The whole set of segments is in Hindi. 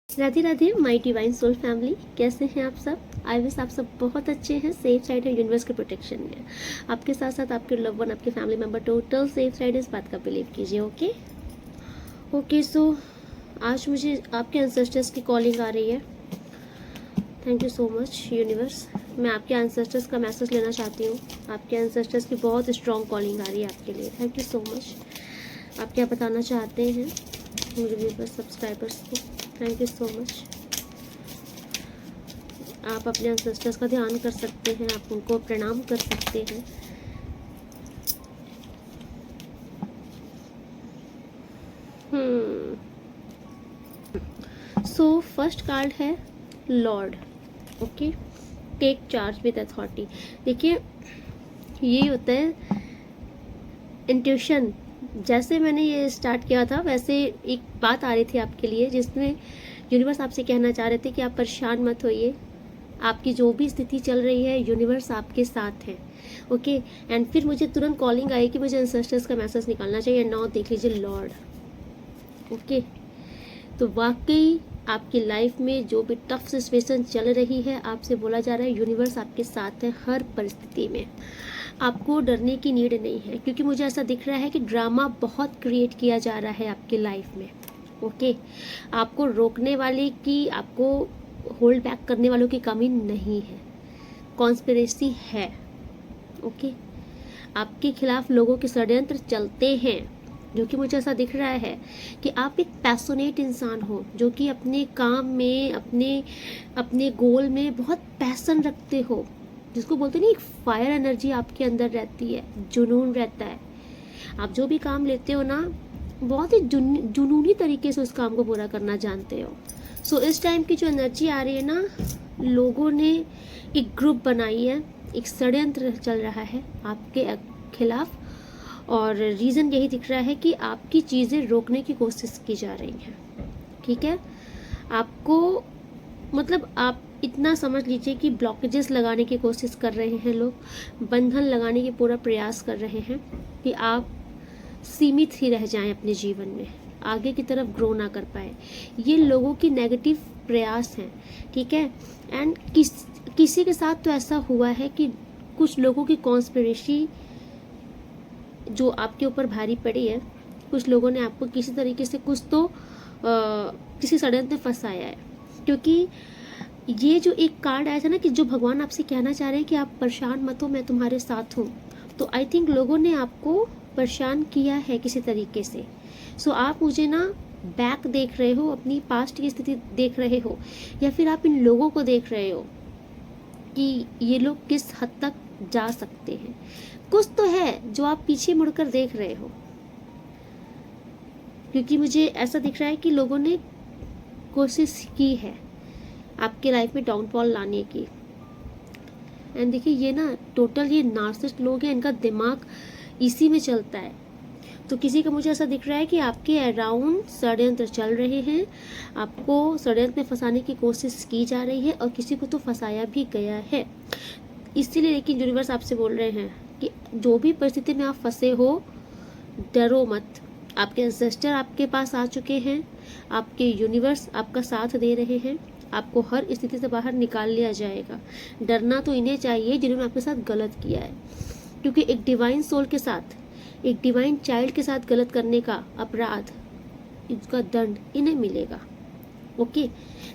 Radhe Radhe my divine soul family, कैसे हैं आप सब। आई विश आप सब बहुत अच्छे हैं, सेफ साइड है, यूनिवर्स के प्रोटेक्शन में। आपके साथ साथ आपके लव वन, आपके family member total safe side है, इस बात का बिलीव कीजिए। Okay okay. सो आज मुझे आपके एंसेस्टर्स की कॉलिंग आ रही है। Thank you so much universe. मैं आपके एंसेस्टर्स का मैसेज लेना चाहती हूँ। आपके एंसेस्टर्स की बहुत स्ट्रॉन्ग कॉलिंग आ रही है आपके लिए। Thank you so much. आप क्या बताना चाहते हैं मेरे व्यूअर्स सब्सक्राइबर्स को। Thank you so much. आप अपने एंसेस्टर्स का ध्यान कर सकते हैं, आप उनको प्रणाम कर सकते हैं। सो फर्स्ट कार्ड है lord. Okay, take charge with authority. देखिए, ये होता है इंट्यूशन। जैसे मैंने ये स्टार्ट किया था वैसे एक बात आ रही थी आपके लिए, जिसमें यूनिवर्स आपसे कहना चाह रहे थे कि आप परेशान मत होइए। आपकी जो भी स्थिति चल रही है, यूनिवर्स आपके साथ है। ओके एंड फिर मुझे तुरंत कॉलिंग आई कि मुझे एंसेस्टर्स का मैसेज निकालना चाहिए। नाउ देख लीजिए लॉर्ड। ओके, तो वाकई आपकी लाइफ में जो भी टफ सिचुएशन चल रही है, आपसे बोला जा रहा है यूनिवर्स आपके साथ है हर परिस्थिति में। आपको डरने की नीड नहीं है, क्योंकि मुझे ऐसा दिख रहा है कि ड्रामा बहुत क्रिएट किया जा रहा है आपकी लाइफ में। ओके, आपको रोकने वाले की, आपको होल्ड बैक करने वालों की कमी नहीं है, कॉन्स्पिरेसी है। ओके, आपके खिलाफ लोगों के षड्यंत्र चलते हैं, जो कि मुझे ऐसा दिख रहा है कि आप एक पैशनेट इंसान हो, जो कि अपने काम में, अपने अपने गोल में बहुत पैशन रखते हो, जिसको बोलते नहीं, एक फायर एनर्जी आपके अंदर रहती है, जुनून रहता है। आप जो भी काम लेते हो ना, बहुत ही जुनूनी तरीके से उस काम को पूरा करना जानते हो। सो इस टाइम की जो एनर्जी आ रही है ना, लोगों ने एक ग्रुप बनाई है, एक षड्यंत्र चल रहा है आपके खिलाफ, और रीज़न यही दिख रहा है कि आपकी चीज़ें रोकने की कोशिश की जा रही हैं। ठीक है, आपको मतलब आप इतना समझ लीजिए कि ब्लॉकेजेस लगाने की कोशिश कर रहे हैं लोग, बंधन लगाने की पूरा प्रयास कर रहे हैं कि आप सीमित ही रह जाएं अपने जीवन में, आगे की तरफ ग्रो ना कर पाए। ये लोगों की नेगेटिव प्रयास हैं। ठीक है, एंड किसी के साथ तो ऐसा हुआ है कि कुछ लोगों की कॉन्स्पिरेसी जो आपके ऊपर भारी पड़ी है, कुछ लोगों ने आपको किसी तरीके से कुछ तो किसी षड्यंत्र में फंसाया है। क्योंकि ये जो एक कार्ड आया था ना, कि जो भगवान आपसे कहना चाह रहे हैं कि आप परेशान मत हो, मैं तुम्हारे साथ हूँ, तो आई थिंक लोगों ने आपको परेशान किया है किसी तरीके से। सो आप मुझे ना बैक देख रहे हो, अपनी पास्ट की स्थिति देख रहे हो, या फिर आप इन लोगों को देख रहे हो कि ये लोग किस हद तक जा सकते हैं। कुछ तो है जो आप पीछे मुड़कर देख रहे हो, क्योंकि मुझे ऐसा दिख रहा है कि लोगों ने कोशिश की है आपके लाइफ में डाउनफॉल लाने की। एंड देखिए, ये ना टोटल ये नार्सिसिस्ट लोग हैं, इनका दिमाग इसी में चलता है। तो किसी का मुझे ऐसा दिख रहा है कि आपके अराउंड षड्यंत्र चल रहे हैं, आपको षड्यंत्र में फंसाने की कोशिश की जा रही है, और किसी को तो फंसाया भी गया है। इसीलिए लेकिन यूनिवर्स आपसे बोल रहे हैं कि जो भी परिस्थिति में आप फंसे हो, डरो मत। आपके एंसेस्टर आपके पास आ चुके हैं, आपके यूनिवर्स आपका साथ दे रहे हैं, आपको हर स्थिति से बाहर निकाल लिया जाएगा। डरना तो इन्हें चाहिए जिन्होंने आपके साथ गलत किया है, क्योंकि एक डिवाइन सोल के साथ, एक डिवाइन चाइल्ड के साथ गलत करने का अपराध, इसका दंड इन्हें मिलेगा। ओके,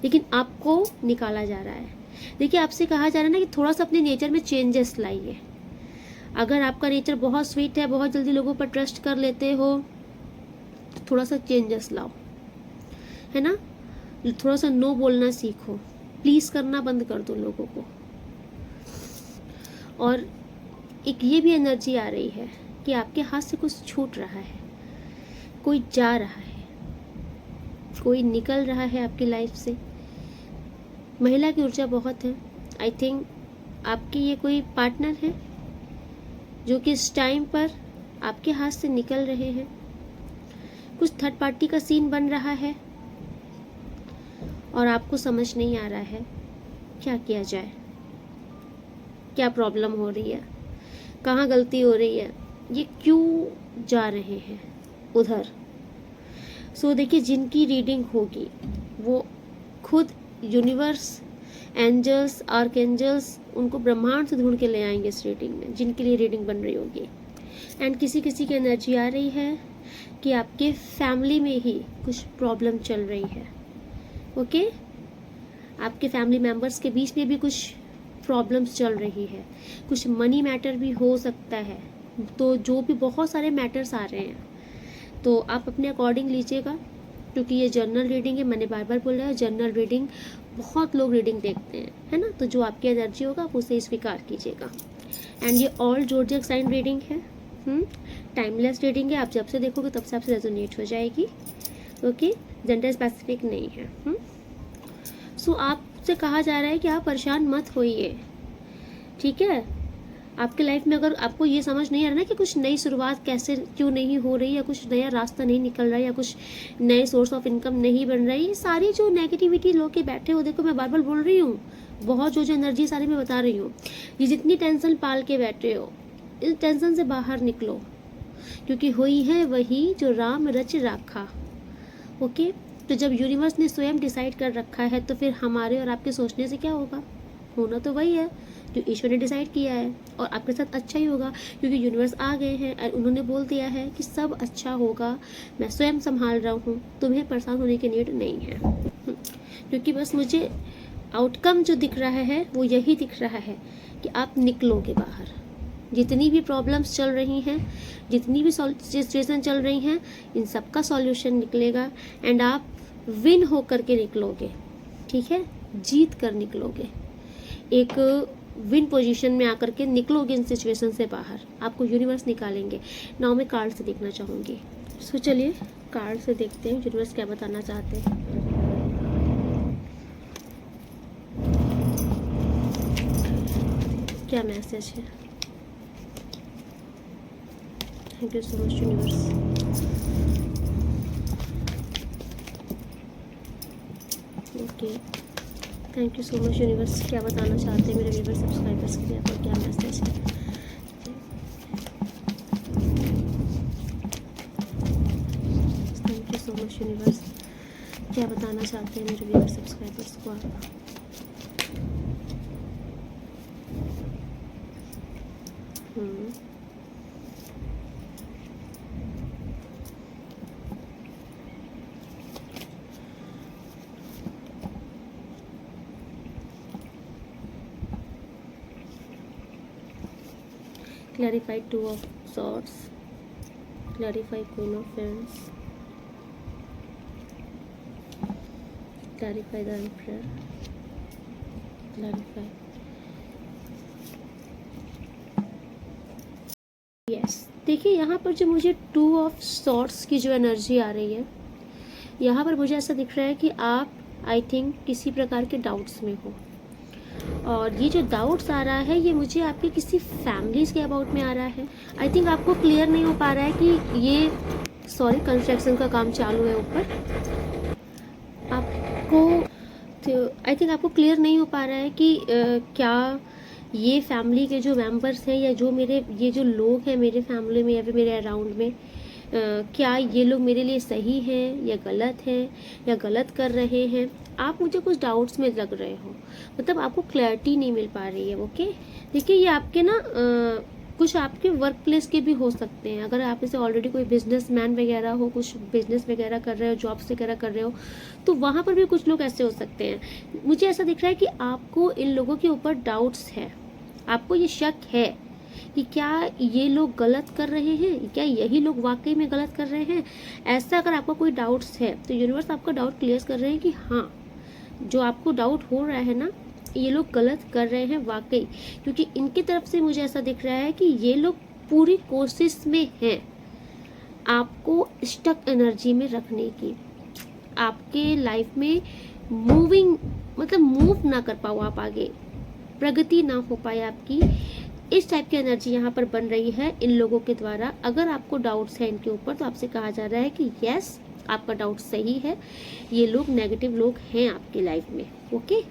लेकिन आपको निकाला जा रहा है। देखिए, आपसे कहा जा रहा है ना कि थोड़ा सा अपने नेचर में चेंजेस लाइए। अगर आपका नेचर बहुत स्वीट है, बहुत जल्दी लोगों पर ट्रस्ट कर लेते हो, तो थोड़ा सा चेंजेस लाओ, है ना। थोड़ा सा नो बोलना सीखो, प्लीज करना बंद कर दो लोगों को। और एक ये भी एनर्जी आ रही है कि आपके हाथ से कुछ छूट रहा है, कोई जा रहा है, कोई निकल रहा है आपकी लाइफ से। महिला की ऊर्जा बहुत है। आई थिंक आपकी ये कोई पार्टनर है जो कि इस टाइम पर आपके हाथ से निकल रहे हैं। कुछ थर्ड पार्टी का सीन बन रहा है, और आपको समझ नहीं आ रहा है क्या किया जाए, क्या प्रॉब्लम हो रही है, कहाँ गलती हो रही है, ये क्यों जा रहे हैं उधर। सो देखिए, जिनकी रीडिंग होगी वो खुद यूनिवर्स, एंजल्स, आर्कएंजल्स उनको ब्रह्मांड से ढूंढ के ले आएंगे इस रीडिंग में, जिनके लिए रीडिंग बन रही होगी। एंड किसी किसी की एनर्जी आ रही है कि आपके फैमिली में ही कुछ प्रॉब्लम चल रही है। ओके, आपके फैमिली मेंबर्स के बीच में भी कुछ प्रॉब्लम्स चल रही है, कुछ मनी मैटर भी हो सकता है। तो जो भी बहुत सारे मैटर्स आ रहे हैं, तो आप अपने अकॉर्डिंग लीजिएगा, क्योंकि ये जर्नल रीडिंग है। मैंने बार बार बोला है, जर्नल रीडिंग बहुत लोग रीडिंग देखते हैं, है ना। तो जो आपकी एनर्जी होगा आप उसे स्वीकार कीजिएगा। एंड ये ऑल ज़ोडिएक साइन रीडिंग है, टाइमलेस रीडिंग है। आप जब से देखोगे तब से आपसे रेजोनेट हो जाएगी। ओके, जेंडर स्पेसिफिक नहीं है। सो आपसे कहा जा रहा है कि आप परेशान मत होइए, ठीक है। आपके लाइफ में अगर आपको ये समझ नहीं आ रहा ना कि कुछ नई शुरुआत कैसे क्यों नहीं हो रही, या कुछ नया रास्ता नहीं निकल रहा है, या कुछ नए सोर्स ऑफ इनकम नहीं बन रही, ये सारी जो नेगेटिविटी लोग के बैठे हो, देखो मैं बार बार बोल रही हूँ, बहुत जो एनर्जी सारी मैं बता रही हूँ, ये जितनी टेंशन पाल के बैठे हो, इस टेंशन से बाहर निकलो, क्योंकि हुई है वही जो राम रच राखा। ओके, तो जब यूनिवर्स ने स्वयं डिसाइड कर रखा है, तो फिर हमारे और आपके सोचने से क्या होगा, होना तो वही है जो ईश्वर ने डिसाइड किया है, और आपके साथ अच्छा ही होगा, क्योंकि यूनिवर्स आ गए हैं और उन्होंने बोल दिया है कि सब अच्छा होगा, मैं स्वयं संभाल रहा हूँ, तुम्हें परेशान होने की नीड नहीं है। क्योंकि बस मुझे आउटकम जो दिख रहा है वो यही दिख रहा है कि आप निकलोगे बाहर। जितनी भी प्रॉब्लम्स चल रही हैं, जितनी भी सिचुएशन चल रही हैं, इन सब का सॉल्यूशन निकलेगा एंड आप विन हो करके निकलोगे, ठीक है, जीत कर निकलोगे, एक विन पोजीशन में आकर के निकलोगे इन सिचुएशन से बाहर, आपको यूनिवर्स निकालेंगे। नाउ मैं कार्ड से देखना चाहूँगी। सो चलिए कार्ड से देखते हैं यूनिवर्स क्या बताना चाहते हैं। क्या मैसेज है? Thank you so much universe. Okay, thank you so much universe. क्या बताना चाहते हैं मेरे व्यूअर्स सब्सक्राइबर्स के लिए, आपका क्या मैसेज है? Thank you so much universe. क्या बताना चाहते हैं मेरे व्यूअर्स सब्सक्राइबर्स को आप? Clarify Two of Swords, clarify Queen of Wands, clarify the Emperor, clarify. Yes, देखिए यहाँ पर जो मुझे Two of Swords की जो एनर्जी आ रही है, यहाँ पर मुझे ऐसा दिख रहा है कि आप आई थिंक किसी प्रकार के डाउट्स में हो, और ये जो डाउट्स आ रहा है ये मुझे आपके किसी फैमिलीज के अबाउट में आ रहा है। आई थिंक आपको क्लियर नहीं हो पा रहा है कि ये कंस्ट्रक्शन का काम चालू है ऊपर आपको, तो आई थिंक आपको क्लियर नहीं हो पा रहा है कि क्या ये फैमिली के जो मेंबर्स हैं, या जो मेरे ये जो लोग हैं मेरे फैमिली में या फिर मेरे अराउंड में, क्या ये लोग मेरे लिए सही हैं या गलत हैं, या गलत कर रहे हैं। आप मुझे कुछ डाउट्स में लग रहे हो, मतलब आपको क्लैरिटी नहीं मिल पा रही है। ओके, देखिए ये आपके ना कुछ आपके वर्क प्लेस के भी हो सकते हैं। अगर आप इसे ऑलरेडी कोई बिजनेसमैन वगैरह हो, कुछ बिजनेस वगैरह कर रहे हो, जॉब्स वगैरह कर रहे हो, तो वहाँ पर भी कुछ लोग ऐसे हो सकते हैं। मुझे ऐसा दिख रहा है कि आपको इन लोगों के ऊपर डाउट्स है, आपको ये शक है कि क्या ये लोग गलत कर रहे हैं, क्या यही लोग वाकई में गलत कर रहे हैं। ऐसा अगर आपका कोई डाउट्स है तो यूनिवर्स आपका डाउट क्लियर कर रहे हैं कि हाँ, जो आपको डाउट हो रहा है ना, ये लोग गलत कर रहे हैं वाकई, क्योंकि इनकी तरफ से मुझे ऐसा दिख रहा है कि ये लोग पूरी कोशिश में हैं आपको स्टक एनर्जी में रखने की, आपके लाइफ में मूविंग, मतलब मूव ना कर पाओ आप आगे, प्रगति ना हो पाए आपकी, इस टाइप की एनर्जी यहाँ पर बन रही है इन लोगों के द्वारा। अगर आपको डाउट्स है इनके ऊपर तो आपसे कहा जा रहा है कि यस, आपका डाउट सही है, ये लोग नेगेटिव लोग हैं आपकी लाइफ में। ओके,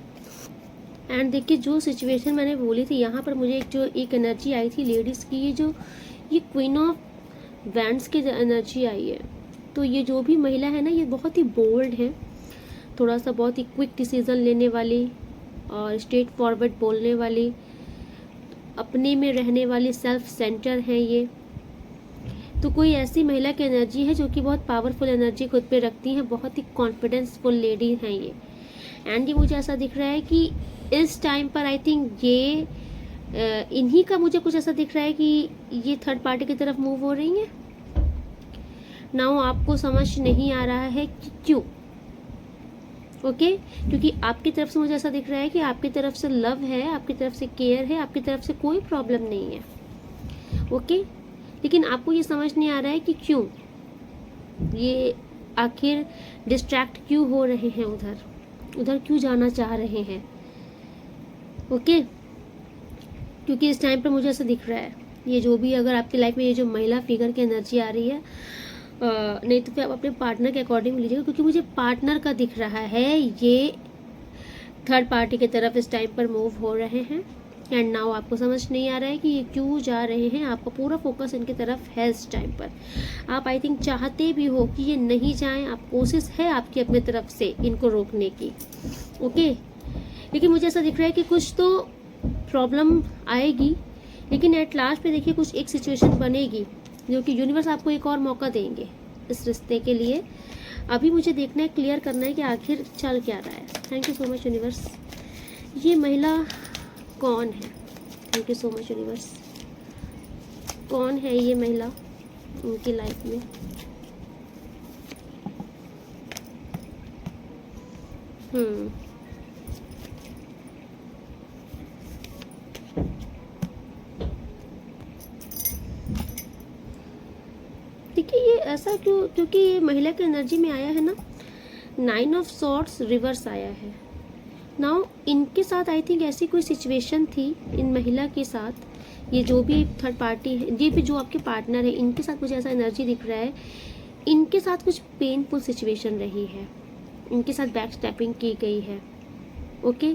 एंड देखिए जो सिचुएशन मैंने बोली थी, यहाँ पर मुझे एक एनर्जी आई थी लेडीज़ की, ये क्वीन ऑफ वैंड्स की एनर्जी आई है। तो ये जो भी महिला है ना, ये बहुत ही बोल्ड है, थोड़ा सा बहुत ही क्विक डिसीज़न लेने वाली और स्ट्रेट फॉरवर्ड बोलने वाली, अपने में रहने वाली, सेल्फ सेंटर है ये। तो कोई ऐसी महिला की एनर्जी है जो कि बहुत पावरफुल एनर्जी खुद पे रखती हैं, बहुत ही कॉन्फिडेंसफुल लेडी हैं ये। एंड ये मुझे ऐसा दिख रहा है कि इस टाइम पर आई थिंक ये इन्हीं का मुझे कुछ ऐसा दिख रहा है कि ये थर्ड पार्टी की तरफ मूव हो रही हैं। नाउ आपको समझ नहीं आ रहा है कि क्यों। ओके क्योंकि आपकी तरफ से मुझे ऐसा दिख रहा है कि आपकी तरफ से लव है, आपकी तरफ से केयर है, आपकी तरफ से कोई प्रॉब्लम नहीं है। ओके लेकिन आपको ये समझ नहीं आ रहा है कि क्यों ये आखिर डिस्ट्रैक्ट क्यों हो रहे हैं, उधर क्यों जाना चाह रहे हैं। ओके क्योंकि इस टाइम पर मुझे ऐसा दिख रहा है, ये जो भी अगर आपकी लाइफ में ये जो महिला फिगर की एनर्जी आ रही है, नहीं तो फिर आप अपने पार्टनर के अकॉर्डिंग लीजिएगा, क्योंकि मुझे पार्टनर का दिख रहा है ये थर्ड पार्टी की तरफ इस टाइम पर मूव हो रहे हैं। एंड नाउ आपको समझ नहीं आ रहा है कि ये क्यों जा रहे हैं। आपका पूरा फोकस इनकी तरफ है इस टाइम पर। आप आई थिंक चाहते भी हो कि ये नहीं जाएं, आप कोशिश है आपकी अपनी तरफ से इनको रोकने की। ओके लेकिन मुझे ऐसा दिख रहा है कि कुछ तो प्रॉब्लम आएगी, लेकिन एट लास्ट पे देखिए कुछ एक सिचुएशन बनेगी जो कि यूनिवर्स आपको एक और मौका देंगे इस रिश्ते के लिए। अभी मुझे देखना है, क्लियर करना है कि आखिर चल क्या रहा है। Thank you so much universe. ये महिला कौन है? Thank you so much universe. कौन है ये महिला उनकी लाइफ में? देखिए ये ऐसा क्यों, क्योंकि ये महिला की एनर्जी में आया है ना, 9 ऑफ सॉर्ड्स रिवर्स आया है। नाउ इनके साथ आई थिंक ऐसी कोई सिचुएशन थी इन महिला के साथ, ये जो भी थर्ड पार्टी है, ये भी जो आपके पार्टनर है, इनके साथ मुझे ऐसा एनर्जी दिख रहा है, इनके साथ कुछ पेनफुल सिचुएशन रही है, इनके साथ बैक स्टैपिंग की गई है। ओके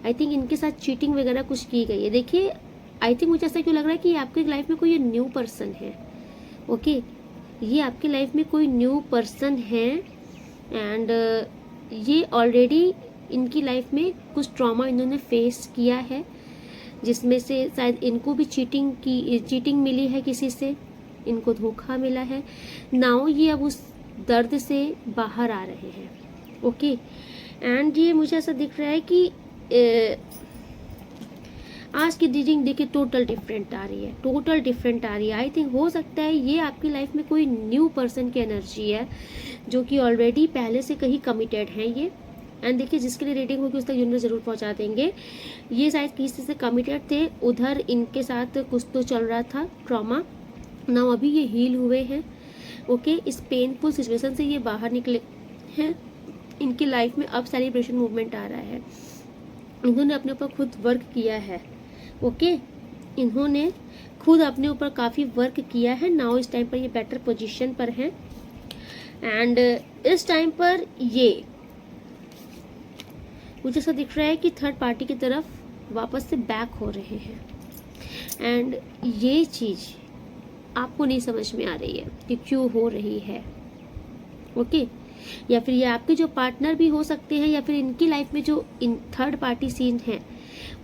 आई थिंक इनके साथ चीटिंग वगैरह कुछ की गई है। देखिए आई थिंक मुझे ऐसा क्यों लग रहा है कि आपकी लाइफ में कोई न्यू पर्सन है। ओके ये आपकी लाइफ में कोई न्यू पर्सन है एंड ये ऑलरेडी इनकी लाइफ में कुछ ट्रॉमा इन्होंने फेस किया है, जिसमें से शायद इनको भी चीटिंग मिली है किसी से, इनको धोखा मिला है। नाउ ये अब उस दर्द से बाहर आ रहे हैं। ओके एंड ये मुझे ऐसा दिख रहा है कि आज की रीडिंग देखिए टोटल डिफरेंट आ रही है, टोटल डिफरेंट आ रही है। आई थिंक हो सकता है ये आपकी लाइफ में कोई न्यू पर्सन की एनर्जी है जो कि ऑलरेडी पहले से कहीं कमिटेड है ये। एंड देखिए जिसके लिए रीडिंग होगी उस तक यूनिवर्स ज़रूर पहुंचा देंगे। ये शायद किसी से कमिटेड थे, उधर इनके साथ कुछ तो चल रहा था ट्रॉमा। ना अभी ये हील हुए हैं। ओके इस पेनफुल सिचुएशन से ये बाहर निकले हैं। इनकी लाइफ में अब सेलिब्रेशन मूवमेंट आ रहा है। इन्होंने अपने ऊपर खुद वर्क किया है। ओके इन्होंने खुद अपने ऊपर काफ़ी वर्क किया है। नाउ इस टाइम पर ये बेटर पोजीशन पर हैं एंड इस टाइम पर ये मुझे ऐसा दिख रहा है कि थर्ड पार्टी की तरफ वापस से बैक हो रहे हैं। एंड ये चीज़ आपको नहीं समझ में आ रही है कि क्यों हो रही है। ओके या फिर ये आपके जो पार्टनर भी हो सकते हैं, या फिर इनकी लाइफ में जो इन थर्ड पार्टी सीन है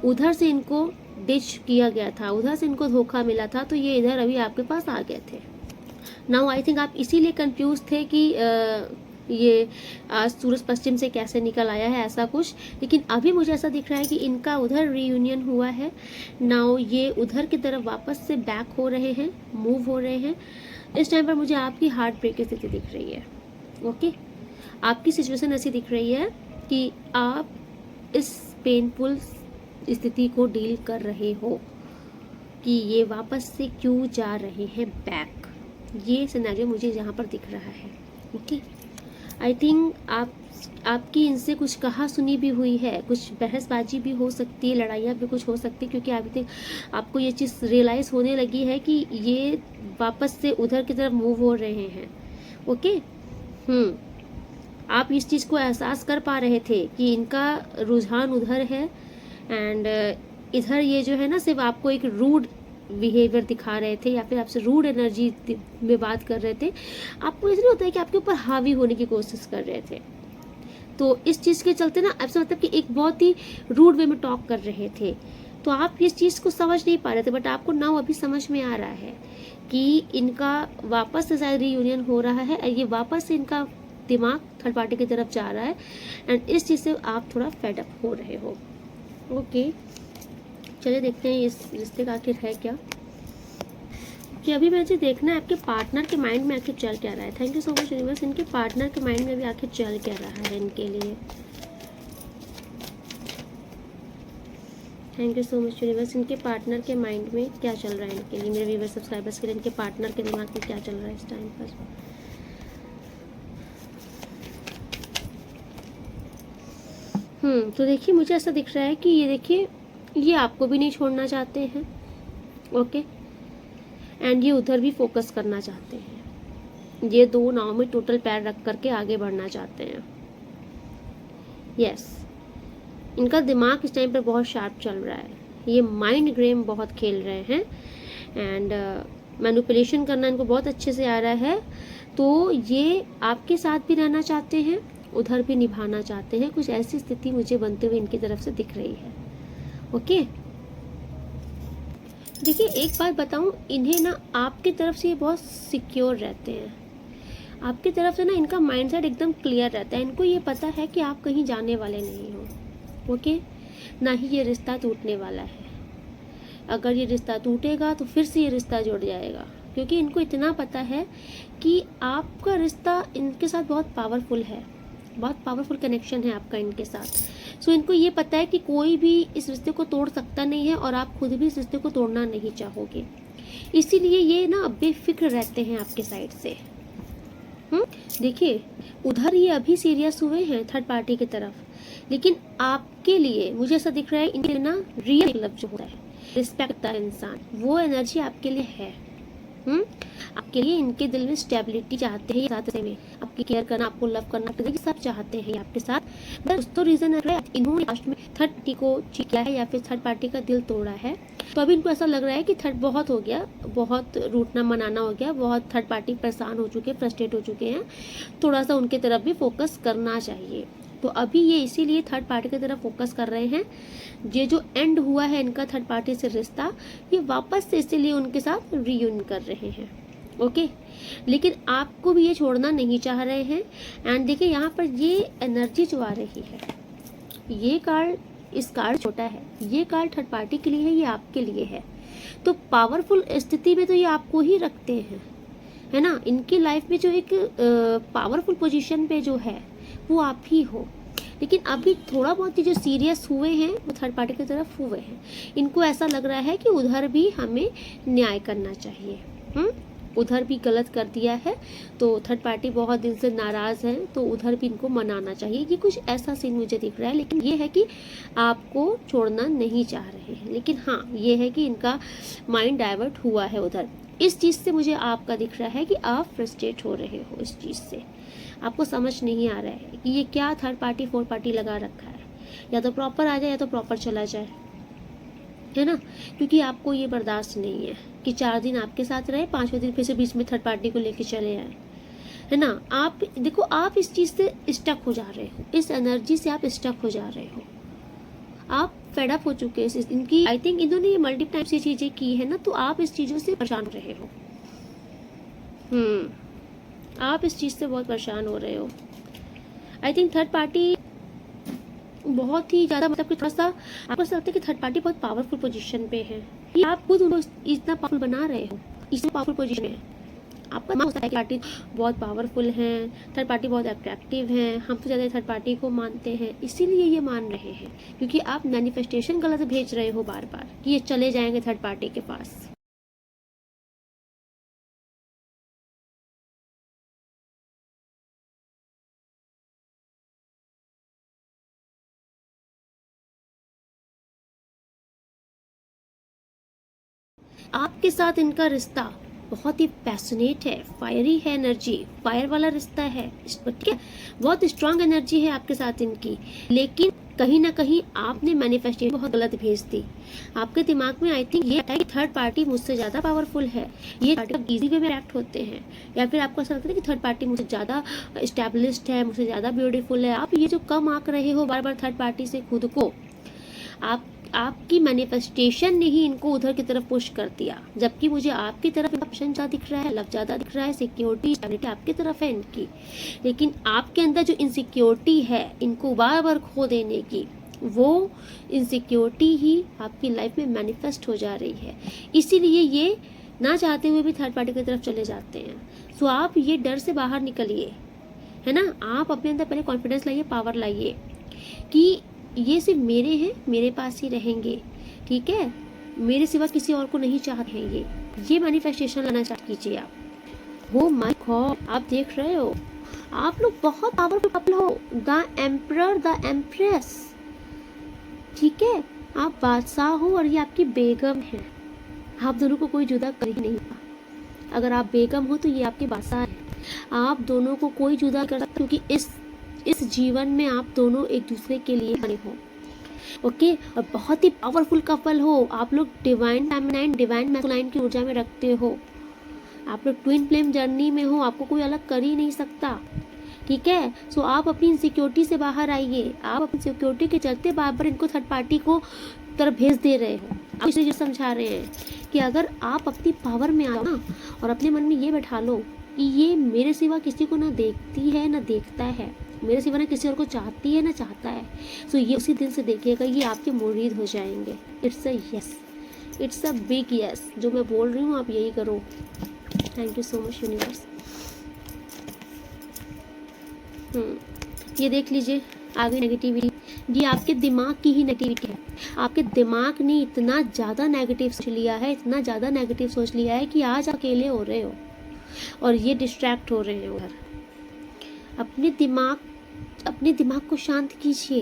उधर से इनको डिच किया गया था, उधर से इनको धोखा मिला था, तो ये इधर अभी आपके पास आ गए थे। नाउ आई थिंक आप इसीलिए कंफ्यूज थे कि ये आज सूरज पश्चिम से कैसे निकल आया है, ऐसा कुछ। लेकिन अभी मुझे ऐसा दिख रहा है कि इनका उधर रीयूनियन हुआ है। नाउ ये उधर की तरफ वापस से बैक हो रहे हैं, मूव हो रहे हैं। इस टाइम पर मुझे आपकी हार्ट ब्रेक की स्थिति दिख रही है। ओके आपकी सिचुएशन ऐसी दिख रही है कि आप इस पेनफुल स्थिति को डील कर रहे हो कि ये वापस से क्यों जा रहे हैं बैक। ये सिनेरियो मुझे यहाँ पर दिख रहा है। ओके आई थिंक आपकी इनसे कुछ कहा सुनी भी हुई है, कुछ बहसबाजी भी हो सकती है, लड़ाइयाँ भी कुछ हो सकती है, क्योंकि अभी तक आपको ये चीज़ रियलाइज़ होने लगी है कि ये वापस से उधर की तरफ मूव हो रहे हैं। ओके आप इस चीज़ को एहसास कर पा रहे थे कि इनका रुझान उधर है एंड इधर ये जो है ना सिर्फ आपको एक रूड बिहेवियर दिखा रहे थे या फिर आपसे रूड एनर्जी में बात कर रहे थे। आपको इसलिए होता है कि आपके ऊपर हावी होने की कोशिश कर रहे थे। तो इस चीज़ के चलते ना ऐसा मतलब कि एक बहुत ही रूड वे में टॉक कर रहे थे, तो आप इस चीज़ को समझ नहीं पा रहे थे, बट आपको नाउ अभी समझ में आ रहा है कि इनका वापस से शायद रीयूनियन हो रहा है और ये वापस से इनका दिमाग थर्ड पार्टी की तरफ जा रहा है, एंड इस चीज़ से आप थोड़ा फेड अप हो रहे हो। ओके, चलिए देखते हैं इस रिश्ते का आखिर है क्या, कि अभी मुझे देखना है आपके पार्टनर के माइंड में आखिर चल क्या रहा है। Thank you so much universe, इनके पार्टनर के माइंड में भी आखिर चल क्या रहा है इनके लिए। Thank you so much universe, इनके पार्टनर के माइंड में क्या चल रहा है इनके लिए, मेरे व्यूवर सब्सक्राइबर्स के लिए इनके पार्टनर के दिमाग में क्या चल रहा है इस टाइम पर। तो देखिए मुझे ऐसा दिख रहा है कि ये देखिए ये आपको भी नहीं छोड़ना चाहते हैं, ओके, एंड ये उधर भी फोकस करना चाहते हैं। ये दो नाव में टोटल पैर रख करके आगे बढ़ना चाहते हैं। यस, इनका दिमाग इस टाइम पर बहुत शार्प चल रहा है, ये माइंड गेम बहुत खेल रहे हैं, एंड मैनिपुलेशन करना इनको बहुत अच्छे से आ रहा है। तो ये आपके साथ भी रहना चाहते हैं, उधर भी निभाना चाहते हैं, कुछ ऐसी स्थिति मुझे बनते हुए इनकी तरफ से दिख रही है। ओके, देखिए एक बात बताऊं, इन्हें ना आपकी तरफ से ये बहुत सिक्योर रहते हैं, आपकी तरफ से ना इनका माइंडसेट एकदम क्लियर रहता है, इनको ये पता है कि आप कहीं जाने वाले नहीं हो। ओके, ना ही ये रिश्ता टूटने वाला है, अगर ये रिश्ता टूटेगा तो फिर से ये रिश्ता जुड़ जाएगा, क्योंकि इनको इतना पता है कि आपका रिश्ता इनके साथ बहुत पावरफुल है, बहुत पावरफुल कनेक्शन है आपका इनके साथ। सो इनको ये पता है कि कोई भी इस रिश्ते को तोड़ सकता नहीं है, और आप खुद भी इस रिश्ते को तोड़ना नहीं चाहोगे, इसीलिए ये ना बेफिक्र रहते हैं आपके साइड से। देखिए उधर ये अभी सीरियस हुए हैं थर्ड पार्टी की तरफ, लेकिन आपके लिए मुझे ऐसा दिख रहा है इनके ना रियल लव जो होता है, रिस्पेक्ट है इंसान, वो एनर्जी आपके लिए है। आपके लिए इनके दिल में स्टेबिलिटी चाहते हैं, साथ में आपकी केयर करना, आपको लव करना, देखिए सब चाहते हैं आपके साथ। बस तो रीजन है इन्होंने लास्ट में थर्ड पार्टी को चीट किया है या फिर थर्ड पार्टी का दिल तोड़ा है, तो अभी इनको ऐसा लग रहा है कि थर्ड बहुत हो गया, बहुत रूठना मनाना हो गया, बहुत थर्ड पार्टी परेशान हो चुके हैं, फ्रस्ट्रेट हो चुके हैं, थोड़ा सा उनके तरफ भी फोकस करना चाहिए। तो अभी ये इसीलिए थर्ड पार्टी की तरफ फोकस कर रहे हैं। ये जो एंड हुआ है इनका थर्ड पार्टी से रिश्ता, ये वापस से इसीलिए उनके साथ रीयूनियन कर रहे हैं। ओके, लेकिन आपको भी ये छोड़ना नहीं चाह रहे हैं। एंड देखिए यहाँ पर ये एनर्जी जो आ रही है, ये कार्ड, इस कार्ड छोटा है, ये कार्ड थर्ड पार्टी के लिए है, ये आपके लिए है। तो पावरफुल स्थिति में तो ये आपको ही रखते हैं, है ना, इनकी लाइफ में जो एक पावरफुल पोजीशन पे जो है वो आप ही हो। लेकिन अभी थोड़ा बहुत जो सीरियस हुए हैं वो थर्ड पार्टी की तरफ हुए हैं, इनको ऐसा लग रहा है कि उधर भी हमें न्याय करना चाहिए। उधर भी गलत कर दिया है, तो थर्ड पार्टी बहुत दिन से नाराज़ है, तो उधर भी इनको मनाना चाहिए, ये कुछ ऐसा सीन मुझे दिख रहा है। लेकिन ये है कि आपको छोड़ना नहीं चाह रहे हैं, लेकिन हाँ ये है कि इनका माइंड डाइवर्ट हुआ है उधर। इस चीज़ से मुझे आपका दिख रहा है कि आप फ्रस्ट्रेट हो रहे हो इस चीज़ से, आपको समझ नहीं आ रहा है कि ये क्या थर्ड पार्टी फोर्थ पार्टी लगा रखा है, या तो प्रॉपर आ जाए या तो प्रॉपर चला जाए, है ना, क्योंकि आपको ये बर्दाश्त नहीं है कि 4 दिन आपके साथ रहे, 5वें दिन फिर से बीच में थर्ड पार्टी को लेके चले आए, है ना। आप देखो आप इस चीज़ से स्टक हो जा रहे हो, इस एनर्जी से आप स्टक हो जा रहे हो, आप फेडअप हो चुके हैं इनकी। आई थिंक इन्होंने ये मल्टीपल टाइम्स ये चीज़ें की है ना, तो आप इस चीज़ों से परेशान हो रहे हो। आप इस चीज़ से बहुत परेशान हो रहे हो। आई थिंक थर्ड पार्टी बहुत ही ज़्यादा मतलब कि थोड़ा सा आपको ऐसा लगता है कि थर्ड पार्टी बहुत पावरफुल पोजीशन पे है, ये आप खुद उनको इतना पावरफुल बना रहे हो, इतनी पावरफुल पोजीशन में है। आपका दिमाग होता है कि पार्टी बहुत पावरफुल हैं, थर्ड पार्टी बहुत अट्रैक्टिव हैं, हम तो ज़्यादा थर्ड पार्टी को मानते हैं, इसीलिए ये मान रहे हैं, क्योंकि आप मैनिफेस्टेशन गलत भेज रहे हो बार बार कि ये चले जाएंगे थर्ड पार्टी के पास। आपके साथ इनका रिश्ता, बहुत ही पैशनेट है, फायरी है एनर्जी, फायर वाला रिश्ता है, ठीक है, बहुत स्ट्रांग एनर्जी है आपके साथ इनकी। लेकिन कहीं ना कहीं आपने मैनिफेस्टेशन बहुत गलत भेज दी। आपके दिमाग में आई थिंक ये आता है कि थर्ड पार्टी मुझसे ज़्यादा पावरफुल है, ये इजी वे में एक्ट होते हैं, या फिर आपको ऐसा लगता है कि थर्ड पार्टी मुझसे ज़्यादा इस्टेब्लिश्ड है, मुझसे ज़्यादा ब्यूटीफुल है। आप ये जो कम आंक रहे हो बार बार थर्ड पार्टी से खुद को, आपकी मैनिफेस्टेशन ने ही इनको उधर की तरफ पुश कर दिया। जबकि मुझे आपकी तरफ ऑप्शन ज़्यादा दिख रहा है, लव ज़्यादा दिख रहा है, सिक्योरिटी स्टेबिलिटी आपकी तरफ है इनकी। लेकिन आपके अंदर जो इनसिक्योरिटी है इनको बार बार खो देने की, वो इनसिक्योरिटी ही आपकी लाइफ में मैनिफेस्ट हो जा रही है। इसीलिए ये ना चाहते हुए भी थर्ड पार्टी की तरफ चले जाते हैं। सो आप ये डर से बाहर निकलिए, है ना। आप अपने अंदर पहले कॉन्फिडेंस लाइए, पावर लाइए कि ये सिर्फ मेरे हैं, मेरे पास ही रहेंगे, ठीक है, मेरे सिवा किसी और को नहीं चाहते हैं। ये मैनिफेस्टेशन लाना स्टार्ट कीजिए आप। ओ माय गॉड, आप देख रहे हो आप लोग बहुत पावरफुल कपल हो, द एम्परर द एम्प्रेस, ठीक है, आप बादशाह हो और ये आपकी बेगम है। आप दोनों को कोई जुदा कर ही नहीं पाता। अगर आप बेगम हो तो ये आपके बादशाह है। आप दोनों को कोई जुदा कर सकता, क्योंकि इस जीवन में आप दोनों एक दूसरे के लिए बने हो, ओके। और बहुत ही पावरफुल कपल हो आप लोग, डिवाइन फेमिनाइन डिवाइन मैस्कुलाइन की ऊर्जा में रखते हो। आप लोग ट्विन फ्लेम जर्नी में हो, आपको कोई अलग कर ही नहीं सकता, ठीक है। सो आप अपनी इनसिक्योरिटी से बाहर आइए। आप अपनी सिक्योरिटी के चलते बार बार इनको थर्ड पार्टी को तरफ भेज दे रहे हो। आप इसे समझा रहे हैं कि अगर आप अपनी पावर में आओ ना, और अपने मन में ये बैठा लो कि ये मेरे सिवा किसी को ना देखती है ना देखता है, मेरे सिवा ना किसी और को चाहती है ना चाहता है, सो ये उसी दिन से देखिएगा ये आपके मुरीद हो जाएंगे। It's a yes, it's a big yes. जो मैं बोल रही हूँ आप यही करो। Thank you so much universe. ये देख लीजिए आगे नेगेटिविटी, ये आपके दिमाग की ही नेगेटिविटी है। आपके दिमाग ने इतना ज़्यादा नेगेटिव सोच लिया है, इतना ज़्यादा नेगेटिव सोच लिया है कि आज अकेले हो रहे हो और ये डिस्ट्रैक्ट हो रहे हैं उधर। अपने दिमाग को शांत कीजिए।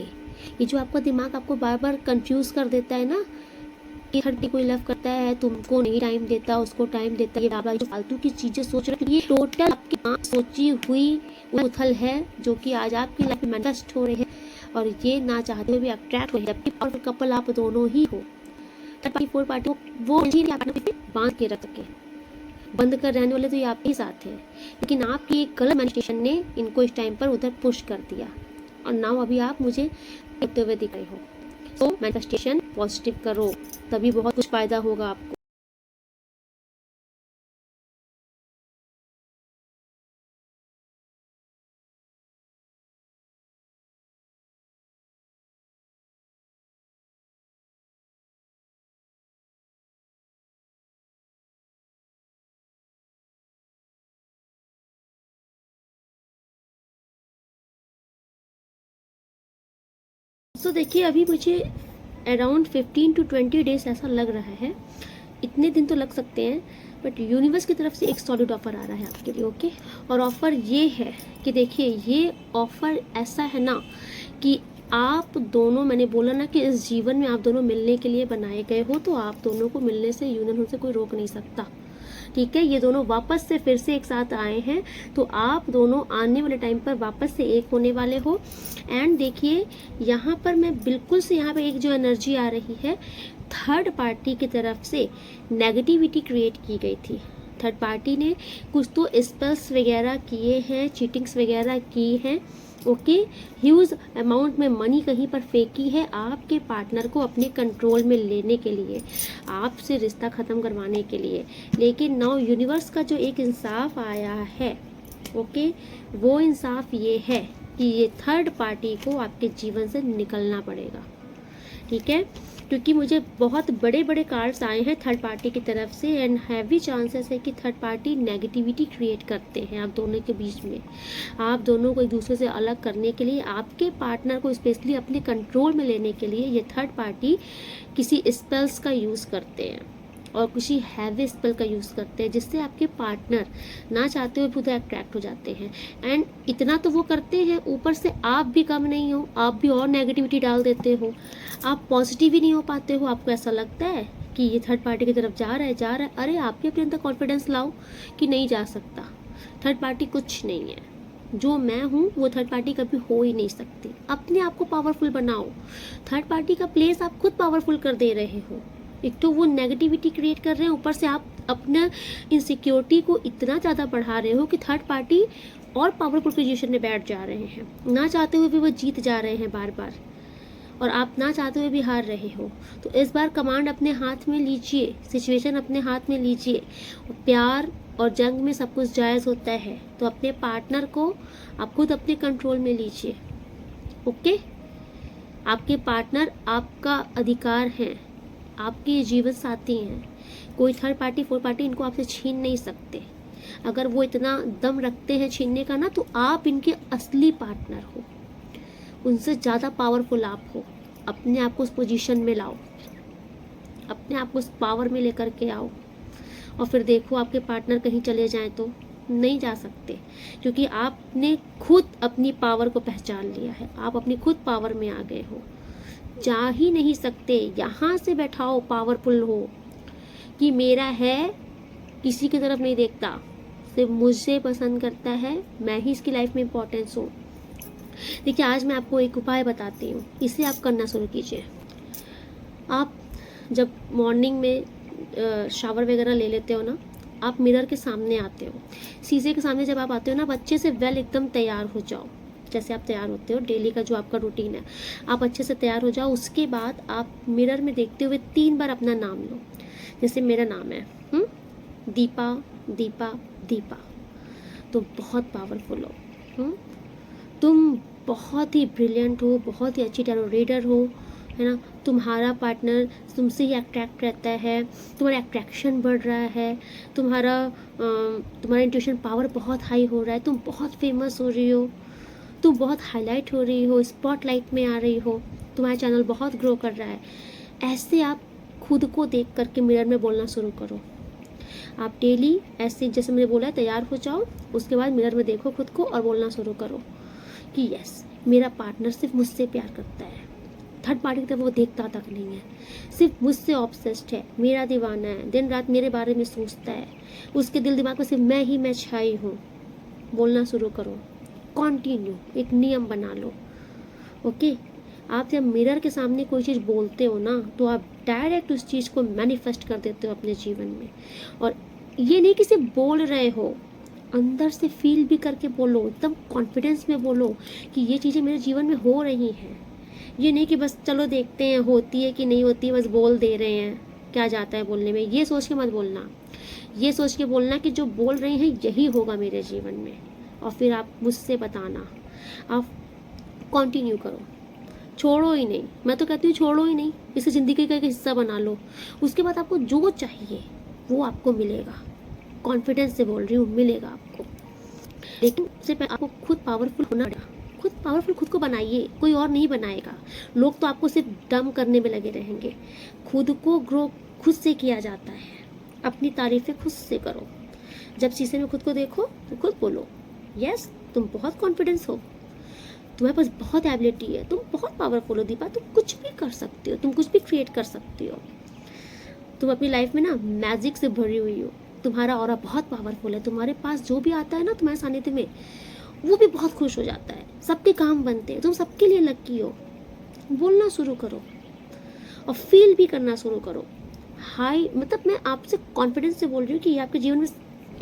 ये जो आपका दिमाग आपको बार बार कंफ्यूज कर देता है ना, कि हर कोई लव करता है, तुमको नहीं टाइम देता, उसको टाइम देता है, ये बाबा जो फालतू की चीजें सोच रहे हैं, ये टोटल आपकी सोची हुई उथल है जो कि आज आपकी लाइफ में मैनिफेस्ट हो रहे हैं, और ये ना चाहते हुए भी अट्रैक्ट हो रहे हैं। पावरफुल कपल आप दोनों ही हो। फोर पार्टी वो बांध के रख सके, बंद कर रहने वाले तो ये आपके ही साथ है, लेकिन आपकी एक गलत मैनिफेस्टेशन ने इनको इस टाइम पर उधर पुश कर दिया, और नाउ अभी आप मुझे देखते हुए दिख रहे हो। तो मैनिफेस्टेशन पॉजिटिव करो, तभी बहुत कुछ फायदा होगा आपको। तो देखिए अभी मुझे अराउंड 15 to 20 डेज ऐसा लग रहा है, इतने दिन तो लग सकते हैं, बट यूनिवर्स की तरफ से एक सॉलिड ऑफर आ रहा है आपके लिए, ओके। और ऑफर ये है कि देखिए ये ऑफर ऐसा है ना कि आप दोनों, मैंने बोला ना कि इस जीवन में आप दोनों मिलने के लिए बनाए गए हो, तो आप दोनों को मिलने से, यूनियन होने से कोई रोक नहीं सकता, ठीक है। ये दोनों वापस से फिर से एक साथ आए हैं, तो आप दोनों आने वाले टाइम पर वापस से एक होने वाले हो। एंड देखिए यहाँ पर मैं बिल्कुल से, यहाँ पे एक जो एनर्जी आ रही है थर्ड पार्टी की तरफ से, नेगेटिविटी क्रिएट की गई थी। थर्ड पार्टी ने कुछ तो स्पेल्स वगैरह किए हैं, चीटिंग्स वगैरह की हैं, ओके। ह्यूज अमाउंट में मनी कहीं पर फेंकी है आपके पार्टनर को अपने कंट्रोल में लेने के लिए, आपसे रिश्ता ख़त्म करवाने के लिए। लेकिन नाउ यूनिवर्स का जो एक इंसाफ आया है, ओके, वो इंसाफ ये है कि ये थर्ड पार्टी को आपके जीवन से निकलना पड़ेगा, ठीक है। क्योंकि मुझे बहुत बड़े बड़े कार्ड्स आए हैं थर्ड पार्टी की तरफ से, एंड हैवी चांसेस है कि थर्ड पार्टी नेगेटिविटी क्रिएट करते हैं आप दोनों के बीच में। आप दोनों को एक दूसरे से अलग करने के लिए, आपके पार्टनर को स्पेशली अपने कंट्रोल में लेने के लिए ये थर्ड पार्टी किसी स्पेल्स का यूज़ करते हैं और किसी हैवी स्पेल का यूज़ करते हैं, जिससे आपके पार्टनर ना चाहते हुए खुद अट्रैक्ट हो जाते हैं। एंड इतना तो वो करते हैं, ऊपर से आप भी कम नहीं हो, आप भी और नेगेटिविटी डाल देते हो, आप पॉजिटिव ही नहीं हो पाते हो। आपको ऐसा लगता है कि ये थर्ड पार्टी की तरफ जा रहा है, अरे आप भी अपने अंदर कॉन्फिडेंस लाओ कि नहीं जा सकता, थर्ड पार्टी कुछ नहीं है, जो मैं हूँ वो थर्ड पार्टी कभी हो ही नहीं सकती। अपने आप को पावरफुल बनाओ, थर्ड पार्टी का प्लेस आप खुद पावरफुल कर दे रहे हो। एक तो वो नेगेटिविटी क्रिएट कर रहे हैं, ऊपर से आप अपना इनसिक्योरिटी को इतना ज़्यादा बढ़ा रहे हो कि थर्ड पार्टी और पावरफुल पोजीशन में बैठ जा रहे हैं, ना चाहते हुए भी वो जीत जा रहे हैं बार बार, और आप ना चाहते हुए भी हार रहे हो। तो इस बार कमांड अपने हाथ में लीजिए, सिचुएशन अपने हाथ में लीजिए। प्यार और जंग में सब कुछ जायज़ होता है, तो अपने पार्टनर को आप खुद अपने कंट्रोल में लीजिए। ओके, आपके पार्टनर आपका अधिकार हैं, आपके जीवन साथी हैं, कोई थर्ड पार्टी फोर्थ पार्टी इनको आपसे छीन नहीं सकते। अगर वो इतना दम रखते हैं छीनने का ना, तो आप इनके असली पार्टनर हो, उनसे ज़्यादा पावरफुल आप हो। अपने आप को उस पोजीशन में लाओ, अपने आप को उस पावर में लेकर के आओ, और फिर देखो आपके पार्टनर कहीं चले जाएं तो नहीं जा सकते, क्योंकि आपने खुद अपनी पावर को पहचान लिया है, आप अपनी खुद पावर में आ गए हो, जा ही नहीं सकते। यहाँ से बैठाओ पावरफुल हो कि मेरा है, किसी की तरफ नहीं देखता, सिर्फ मुझसे पसंद करता है, मैं ही इसकी लाइफ में इम्पोर्टेंस हूँ। देखिए, आज मैं आपको एक उपाय बताती हूँ, इसे आप करना शुरू कीजिए। आप जब मॉर्निंग में शावर वगैरह ले लेते हो ना, आप मिरर के सामने आते हो, शीशे के सामने जब आप आते हो ना, आप अच्छे से एकदम तैयार हो जाओ, जैसे आप तैयार होते हो डेली का जो आपका रूटीन है, आप अच्छे से तैयार हो जाओ। उसके बाद आप मिरर में देखते हुए 3 बार अपना नाम लो। जैसे मेरा नाम है दीपा, दीपा, दीपा। तुम बहुत पावरफुल हो, तुम बहुत ही ब्रिलियंट हो, बहुत ही अच्छी टैरो रीडर हो, है ना। तुम्हारा पार्टनर तुमसे ही अट्रैक्ट रहता है, तुम्हारा अट्रैक्शन बढ़ रहा है, तुम्हारा इंट्यूशन पावर बहुत हाई हो रहा है, तुम बहुत फेमस हो रही हो, तुम बहुत हाईलाइट हो रही हो, स्पॉटलाइट में आ रही हो, तुम्हारा चैनल बहुत ग्रो कर रहा है। ऐसे आप खुद को देख करके मिरर में बोलना शुरू करो। आप डेली ऐसे, जैसे मैंने बोला है, तैयार हो जाओ, उसके बाद मिरर में देखो खुद को और बोलना शुरू करो कि यस, मेरा पार्टनर सिर्फ मुझसे प्यार करता है, थर्ड पार्टी की तरफ वो देखता तक नहीं है, सिर्फ मुझसे ऑब्सेस्ड है, मेरा दीवाना है, दिन रात मेरे बारे में सोचता है, उसके दिल दिमाग में सिर्फ मैं छाई हूँ। बोलना शुरू करो, कंटिन्यू, एक नियम बना लो। ओके, आप जब मिरर के सामने कोई चीज़ बोलते हो ना, तो आप डायरेक्ट उस चीज़ को मैनिफेस्ट कर देते हो अपने जीवन में। और ये नहीं कि सिर्फ बोल रहे हो, अंदर से फील भी करके बोलो, एकदम कॉन्फिडेंस में बोलो कि ये चीज़ें मेरे जीवन में हो रही हैं। ये नहीं कि बस चलो देखते हैं होती है कि नहीं होती है, बस बोल दे रहे हैं, क्या जाता है बोलने में, ये सोच के मत बोलना। ये सोच के बोलना कि जो बोल रहे हैं यही होगा मेरे जीवन में, और फिर आप मुझसे बताना। आप कंटिन्यू करो, छोड़ो ही नहीं। मैं तो कहती हूँ छोड़ो ही नहीं, इसे ज़िंदगी का एक हिस्सा बना लो। उसके बाद आपको जो चाहिए वो आपको मिलेगा। कॉन्फिडेंस से बोल रही हूँ, मिलेगा आपको। लेकिन उससे पहले आपको खुद पावरफुल होना पड़ेगा। खुद पावरफुल खुद को बनाइए, कोई और नहीं बनाएगा। लोग तो आपको सिर्फ डम करने में लगे रहेंगे। खुद को ग्रो खुद से किया जाता है। अपनी तारीफें खुद से करो। जब शीशे में खुद को देखो तो खुद बोलो, यस, तुम बहुत कॉन्फिडेंस हो, तुम्हारे पास बहुत एबिलिटी है, तुम बहुत पावरफुल हो दीपा, तुम कुछ भी कर सकती हो, तुम कुछ भी क्रिएट कर सकती हो। तुम अपनी लाइफ में ना मैजिक से भरी हुई हो, तुम्हारा ऑरा बहुत पावरफुल है। तुम्हारे पास जो भी आता है ना तुम्हारे सानिध्य में, वो भी बहुत खुश हो जाता है, सबके काम बनते हैं, तुम सबके लिए लकी हो। बोलना शुरू करो और फील भी करना शुरू करो। हाई मतलब मैं आपसे कॉन्फिडेंस से बोल रही हूँ कि ये आपके जीवन में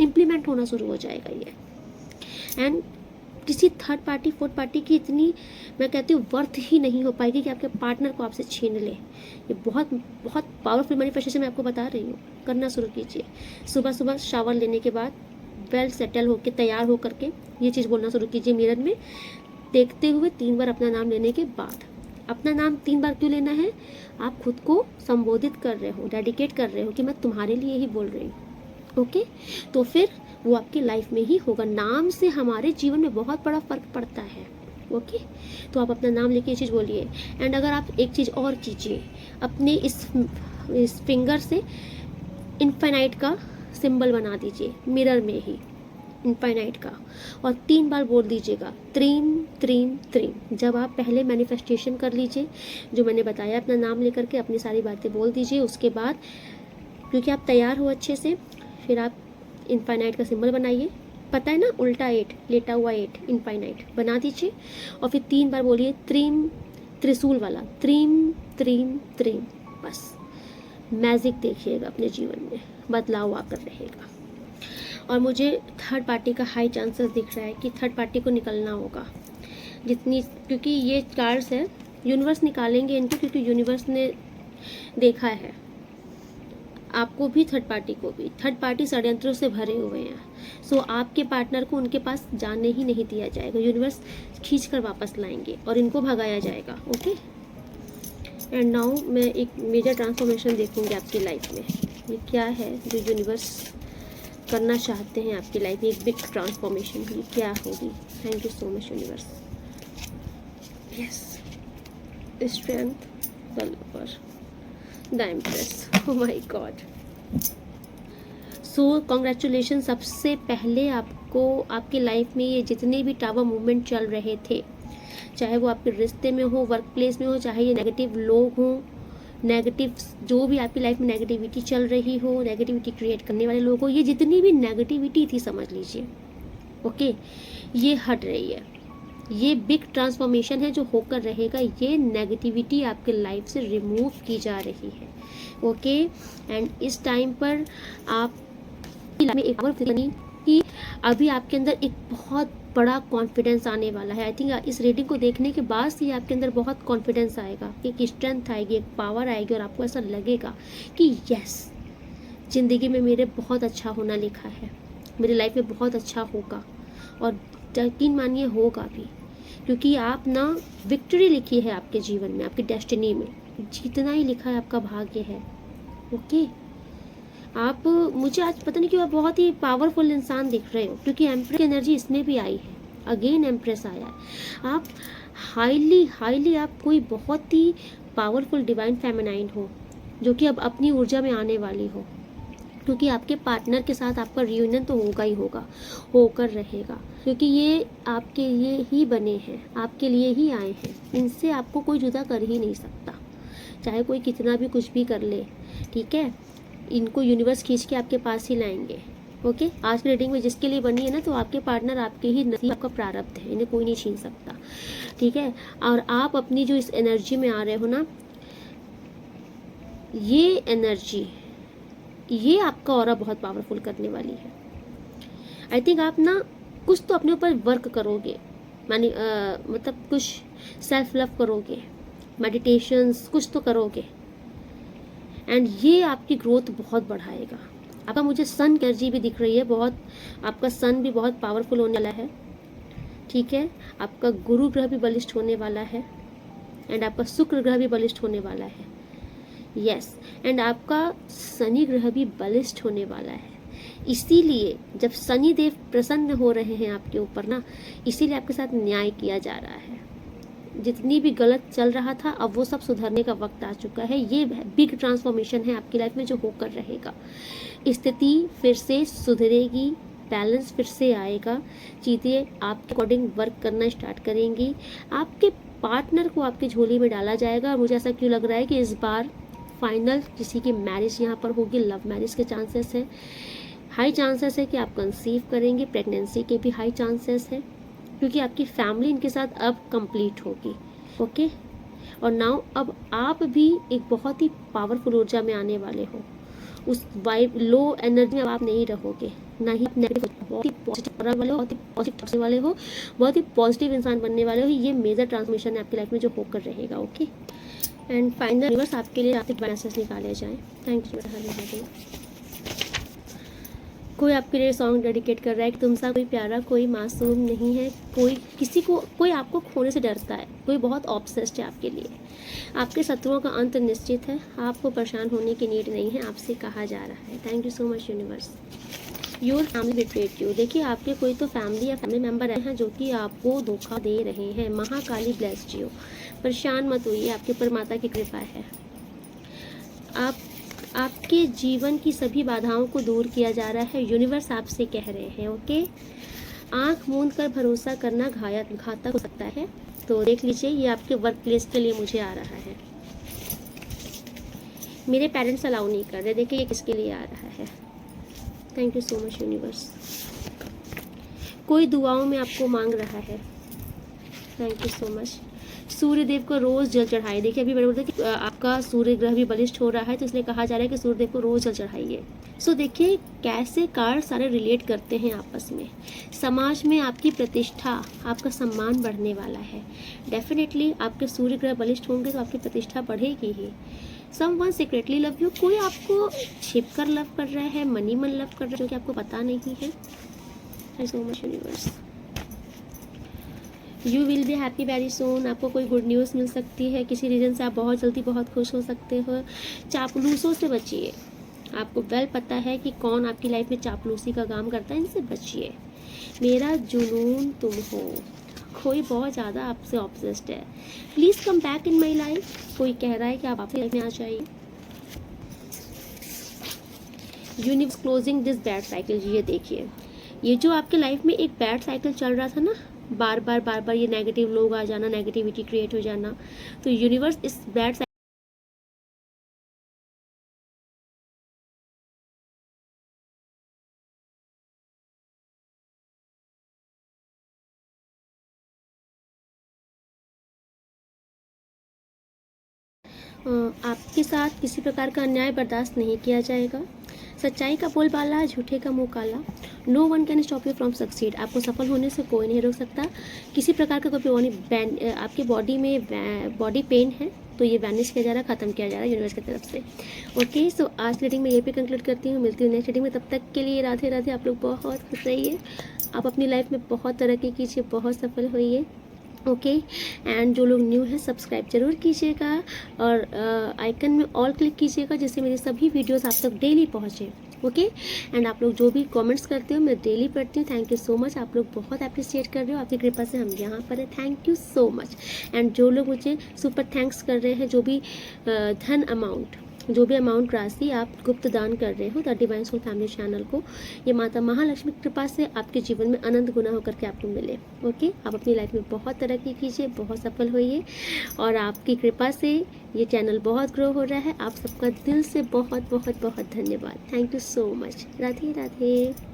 इम्प्लीमेंट होना शुरू हो जाएगा ये। एंड किसी थर्ड पार्टी फोर्थ पार्टी की इतनी, मैं कहती हूँ, वर्थ ही नहीं हो पाएगी कि आपके पार्टनर को आपसे छीन ले। ये बहुत बहुत पावरफुल मैनिफेस्टेशन मैं आपको बता रही हूँ। करना शुरू कीजिए। सुबह सुबह शावर लेने के बाद वेल सेटल होकर तैयार हो करके ये चीज़ बोलना शुरू कीजिए मिरर में देखते हुए 3 बार अपना नाम लेने के बाद। अपना नाम 3 बार क्यों लेना है? आप खुद को संबोधित कर रहे हो, डेडिकेट कर रहे हो कि मैं तुम्हारे लिए ही बोल रही हूँ। ओके, तो फिर वो आपकी लाइफ में ही होगा। नाम से हमारे जीवन में बहुत बड़ा फर्क पड़ता है। ओके, तो आप अपना नाम लेके ये चीज़ बोलिए। एंड अगर आप एक चीज़ और कीजिए, अपने इस फिंगर से इन्फिनाइट का सिंबल बना दीजिए मिरर में ही। इनफाइनाइट का, और 3 बार बोल दीजिएगा त्रीम त्रीम त्रीम। जब आप पहले मैनिफेस्टेशन कर लीजिए, जो मैंने बताया, अपना नाम लेकर के अपनी सारी बातें बोल दीजिए। उसके बाद क्योंकि आप तैयार हो अच्छे से, फिर आप इनफाइनाइट का सिंबल बनाइए। पता है ना, उल्टा 8, लेटा हुआ 8, इनफाइनाइट बना दीजिए। और फिर 3 बार बोलिए त्रीम, त्रिशूल वाला, त्रीम त्रीम त्रीम। बस मैजिक देखिएगा अपने जीवन में, बदलाव आकर रहेगा। और मुझे थर्ड पार्टी का हाई चांसेस दिख रहा है कि थर्ड पार्टी को निकलना होगा जितनी, क्योंकि ये कार्ड्स है, यूनिवर्स निकालेंगे इनको, क्योंकि यूनिवर्स ने देखा है आपको भी, थर्ड पार्टी को भी। थर्ड पार्टी षड्यंत्रों से भरे हुए हैं। सो आपके पार्टनर को उनके पास जाने ही नहीं दिया जाएगा, यूनिवर्स खींच कर वापस लाएंगे और इनको भगाया जाएगा। ओके, एंड नाउ मैं एक मेजर ट्रांसफॉर्मेशन देखूंगी आपकी लाइफ में। ये क्या है जो यूनिवर्स करना चाहते हैं आपकी लाइफ में, एक बिग ट्रांसफॉर्मेशन, ये क्या होगी? Thank you so much universe. Yes, strength, the lover, the empress. Oh my God. So congratulation. सबसे पहले आपको आपकी लाइफ में ये जितने भी टावर मूवमेंट चल रहे थे, चाहे वो आपके रिश्ते में हो, वर्क प्लेस में हो, चाहे ये नेगेटिव लोग हों, नेगेटिव जो भी आपकी लाइफ में नेगेटिविटी चल रही हो, नेगेटिविटी क्रिएट करने वाले लोग हो, ये जितनी भी नेगेटिविटी थी समझ लीजिए, ओके, ये हट रही है। ये बिग ट्रांसफॉर्मेशन है जो होकर रहेगा। ये नेगेटिविटी आपके लाइफ से रिमूव की जा रही है। ओके, एंड इस टाइम पर आप में एक कि अभी आपके अंदर एक बहुत बड़ा कॉन्फिडेंस आने वाला है। आई थिंक इस रीडिंग को देखने के बाद से आपके अंदर बहुत कॉन्फिडेंस आएगा, एक स्ट्रेंथ आएगी, एक पावर आएगी, और आपको ऐसा लगेगा कि यस, ज़िंदगी में मेरे बहुत अच्छा होना लिखा है, मेरी लाइफ में बहुत अच्छा होगा। और यकीन मानिए होगा भी, क्योंकि आप ना विक्ट्री लिखी है आपके जीवन में, आपकी डेस्टिनी में जीतना ही लिखा है, आपका भाग्य है। ओके, आप मुझे आज पता नहीं क्यों आप बहुत ही पावरफुल इंसान दिख रहे हो, क्योंकि एम्प्रेस की एनर्जी इसमें भी आई है। अगेन एम्प्रेस आया है। आप हाईली आप कोई बहुत ही पावरफुल डिवाइन फेमिनाइन हो, जो कि अब अपनी ऊर्जा में आने वाली हो, क्योंकि आपके पार्टनर के साथ आपका रियूनियन तो होगा ही होगा, होकर रहेगा, क्योंकि ये आपके लिए ही बने हैं, आपके लिए ही आए हैं। इनसे आपको कोई जुदा कर ही नहीं सकता, चाहे कोई कितना भी कुछ भी कर ले। ठीक है, इनको यूनिवर्स खींच के आपके पास ही लाएंगे। ओके, आज की रीडिंग में जिसके लिए बनी है ना, तो आपके पार्टनर आपके ही नसीब, आपका प्रारब्ध है, इन्हें कोई नहीं छीन सकता। ठीक है, और आप अपनी जो इस एनर्जी में आ रहे हो ना, ये एनर्जी, ये आपका ऑरा बहुत पावरफुल करने वाली है। आई थिंक आप ना कुछ तो अपने ऊपर वर्क करोगे, मतलब कुछ सेल्फ लव करोगे, मेडिटेशंस कुछ तो करोगे, एंड ये आपकी ग्रोथ बहुत बढ़ाएगा। आपका मुझे सन एनर्जी भी दिख रही है बहुत, आपका सन भी बहुत पावरफुल होने वाला है। ठीक है, आपका गुरु ग्रह भी बलिष्ठ होने वाला है, एंड आपका शुक्र ग्रह भी बलिष्ठ होने वाला है। यस, एंड आपका शनि ग्रह भी बलिष्ठ होने वाला है। इसीलिए जब शनि देव प्रसन्न हो रहे हैं आपके ऊपर ना, इसीलिए आपके साथ न्याय किया जा रहा है। जितनी भी गलत चल रहा था, अब वो सब सुधरने का वक्त आ चुका है। ये बिग ट्रांसफॉर्मेशन है आपकी लाइफ में जो होकर रहेगा। स्थिति फिर से सुधरेगी, बैलेंस फिर से आएगा, चीज़ें आपके अकॉर्डिंग वर्क करना स्टार्ट करेंगी। आपके पार्टनर को आपकी झोली में डाला जाएगा। और मुझे ऐसा क्यों लग रहा है कि इस बार फाइनल किसी की मैरिज यहाँ पर होगी, लव मैरिज के चांसेस है, हाई चांसेस है कि आप कंसीव करेंगे, प्रेगनेंसी के भी हाई चांसेस है, क्योंकि आपकी फैमिली इनके साथ अब कंप्लीट होगी। ओके, और नाउ अब आप भी एक बहुत ही पावरफुल ऊर्जा में आने वाले हो। उस वाइब लो एनर्जी में आप नहीं रहोगे, ना ही नेगेटिव, बहुत ही पॉजिटिव वाले हो, बहुत ही पॉजिटिव वाले हो, बहुत ही पॉजिटिव इंसान बनने वाले हो। ये मेजर ट्रांसफॉर्मेशन है आपकी लाइफ में जो होकर रहेगा। ओके, एंड फाइनल यूनिवर्स आपके लिए आपके मैसेज निकाले जाएं। Thank you. कोई आपके लिए सॉन्ग डेडिकेट कर रहा है कि तुमसा कोई प्यारा कोई मासूम नहीं है, कोई आपको खोने से डरता है, कोई बहुत ऑब्सेस्ड है आपके लिए। आपके शत्रुओं का अंत निश्चित है, आपको परेशान होने की नीड नहीं है, आपसे कहा जा रहा है। Thank you so much universe. Your family betrayed you. देखिए, आपके कोई तो फैमिली या फैमिली मेम्बर हैं जो कि आपको धोखा दे रहे हैं। Mahakali blessed you. परेशान मत होइए, आपके ऊपर माता की कृपा है। आप आपके जीवन की सभी बाधाओं को दूर किया जा रहा है, यूनिवर्स आपसे कह रहे हैं। ओके, आंख मूंद कर भरोसा करना घातक हो सकता है, तो देख लीजिए ये आपके वर्क प्लेस के लिए मुझे आ रहा है। मेरे पेरेंट्स अलाउ नहीं कर रहे, देखिए ये किसके लिए आ रहा है। Thank you so much universe. कोई दुआओं में आपको मांग रहा है, थैंक यू सो मच। सूर्य देव को रोज़ जल चढ़ाइए। देखिए अभी मैंने बोला कि आपका सूर्य ग्रह भी बलिष्ठ हो रहा है, तो इसलिए कहा जा रहा है कि सूर्य देव को रोज़ जल चढ़ाइए। सो देखिए कैसे कार्ड सारे रिलेट करते हैं आपस में। समाज में आपकी प्रतिष्ठा, आपका सम्मान बढ़ने वाला है। डेफिनेटली आपके सूर्य ग्रह बलिष्ठ होंगे तो आपकी प्रतिष्ठा बढ़ेगी ही। समवन सीक्रेटली लव यू, कोई आपको छिप कर लव कर रहा है, मनी मन लव कर रहा है, जो कि आपको पता नहीं है। Thank you so much universe. You will be happy very soon, आपको कोई गुड न्यूज़ मिल सकती है, किसी रीज़न से आप बहुत जल्दी बहुत खुश हो सकते हो। चापलूसों से बचिए, आपको वेल पता है कि कौन आपकी लाइफ में चापलूसी का काम करता है, इनसे बचिए। मेरा जुनून तुम हो, कोई बहुत ज़्यादा आपसे ऑब्सेस्ड है। Please come back in my life, कोई कह रहा है कि आप आपकी लाइफ में आ जाइए। Universe closing this bad cycle, ये देखिए ये जो आपके लाइफ में एक बैड साइकिल चल रहा था ना, बार बार ये नेगेटिव लोग आ जाना, नेगेटिविटी क्रिएट हो जाना, तो यूनिवर्स इस बैड आपके साथ किसी प्रकार का अन्याय बर्दाश्त नहीं किया जाएगा। सच्चाई का बोलबाला, झूठे का मुंह काला। No one can stop you from succeed, आपको सफल होने से कोई नहीं रोक सकता। किसी प्रकार का कोई आपकी बॉडी में बॉडी पेन है तो ये वैनिश किया जा रहा है, ख़त्म किया जा रहा है यूनिवर्स की तरफ से। ओके, सो आज रीडिंग में ये भी कंक्लूड करती हूँ, मिलती हूँ नेक्स्ट रीडिंग में। तब तक के लिए राधे राधे, आप लोग बहुत खुश रहिए, आप अपनी लाइफ में बहुत तरक्की कीजिए, बहुत सफल होइए। ओके, एंड जो लोग न्यू हैं सब्सक्राइब जरूर कीजिएगा और आइकन में ऑल क्लिक कीजिएगा, जिससे मेरे सभी वीडियोस आप तक डेली पहुँचे। ओके, एंड आप लोग जो भी कमेंट्स करते हो मैं डेली पढ़ती हूँ। थैंक यू सो मच, आप लोग बहुत अप्रिशिएट कर रहे हो, आपकी कृपा से हम यहाँ पर हैं। Thank you so much. And जो लोग मुझे सुपर थैंक्स कर रहे हैं, जो भी धन अमाउंट, जो भी अमाउंट राशि आप गुप्त दान कर रहे हो the divine soul family channel को, ये माता महालक्ष्मी की कृपा से आपके जीवन में अनंत गुना होकर के आपको मिले। ओके, आप अपनी लाइफ में बहुत तरक्की कीजिए, बहुत सफल होइए, और आपकी कृपा से ये चैनल बहुत ग्रो हो रहा है। आप सबका दिल से बहुत बहुत बहुत धन्यवाद। Thank you so much. Radhe Radhe.